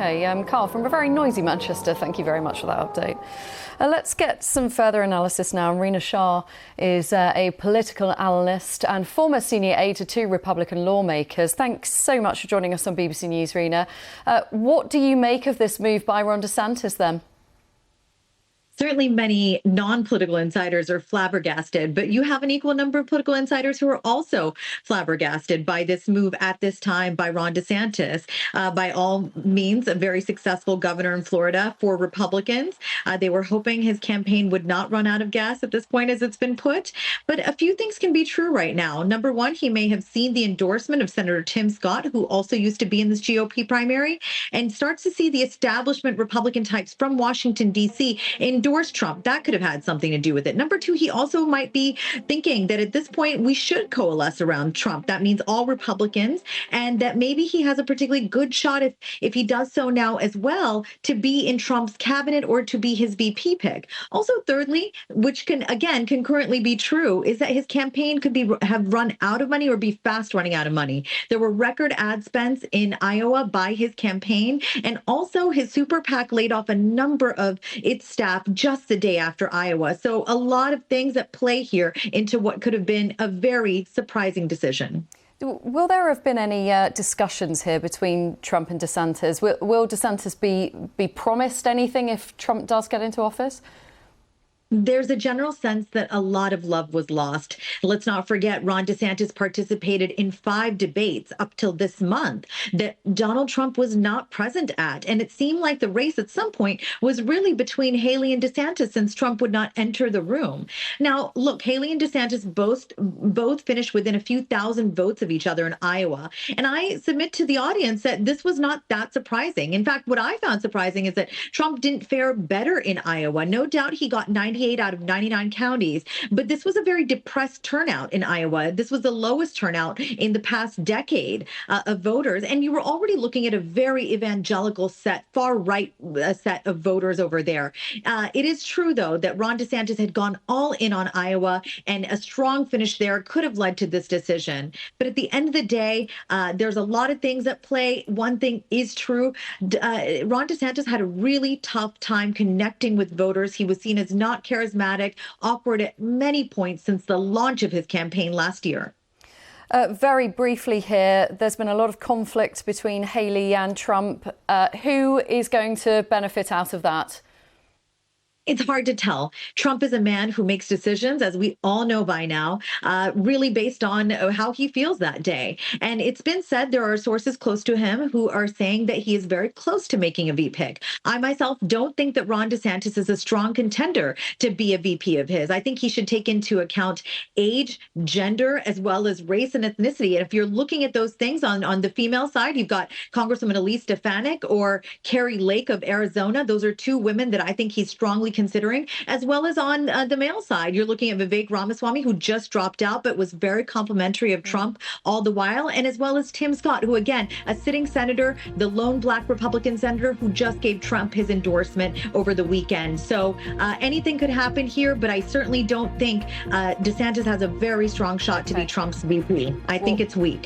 Okay, Carl, from a very noisy Manchester, thank you very much for that update. Let's get some further analysis now. Rina Shah is a political analyst and former senior aide to two Republican lawmakers. Thanks so much for joining us on BBC News, Rina. What do you make of this move by Ron DeSantis then? Certainly many non-political insiders are flabbergasted, but you have an equal number of political insiders who are also flabbergasted by this move at this time by Ron DeSantis. By all means, a very successful governor in Florida for Republicans. They were hoping his campaign would not run out of gas at this point, as it's been put. But a few things can be true right now. Number one, he may have seen the endorsement of Senator Tim Scott, who also used to be in this GOP primary, and starts to see the establishment Republican types from Washington, D.C. endorse Trump. That could have had something to do with it. Number two, he also might be thinking that at this point we should coalesce around Trump. That means all Republicans, and that maybe he has a particularly good shot if he does so now as well to be in Trump's cabinet or to be his VP pick. Also, thirdly, which can again concurrently be true, is that his campaign could have run out of money or be fast running out of money. There were record ad spends in Iowa by his campaign, and also his super PAC laid off a number of its staff just the day after Iowa. So a lot of things at play here into what could have been a very surprising decision. Will there have been any discussions here between Trump and DeSantis? Will DeSantis be promised anything if Trump does get into office? There's a general sense that a lot of love was lost. Let's not forget Ron DeSantis participated in 5 debates up till this month that Donald Trump was not present at. And it seemed like the race at some point was really between Haley and DeSantis, since Trump would not enter the room. Now, look, Haley and DeSantis both finished within a few thousand votes of each other in Iowa. And I submit to the audience that this was not that surprising. In fact, what I found surprising is that Trump didn't fare better in Iowa. No doubt he got 98 out of 99 counties, but this was a very depressed turnout in Iowa. This was the lowest turnout in the past decade of voters, and you were already looking at a very evangelical set, far right set of voters over there. It is true, though, that Ron DeSantis had gone all in on Iowa, and a strong finish there could have led to this decision. But at the end of the day, there's a lot of things at play. One thing is true. Ron DeSantis had a really tough time connecting with voters. He was seen as not charismatic, awkward at many points since the launch of his campaign last year. Very briefly here, there's been a lot of conflict between Haley and Trump. Who is going to benefit out of that? It's hard to tell. Trump is a man who makes decisions, as we all know by now, really based on how he feels that day. And it's been said there are sources close to him who are saying that he is very close to making a VP pick. I myself don't think that Ron DeSantis is a strong contender to be a VP of his. I think he should take into account age, gender, as well as race and ethnicity. And if you're looking at those things on the female side, you've got Congresswoman Elise Stefanik or Carrie Lake of Arizona. Those are two women that I think he's strongly considering, as well as on the male side. You're looking at Vivek Ramaswamy, who just dropped out, but was very complimentary of Trump all the while, and as well as Tim Scott, who, again, a sitting senator, the lone Black Republican senator who just gave Trump his endorsement over the weekend. So anything could happen here, but I certainly don't think DeSantis has a very strong shot to be Trump's VP. I think it's weak.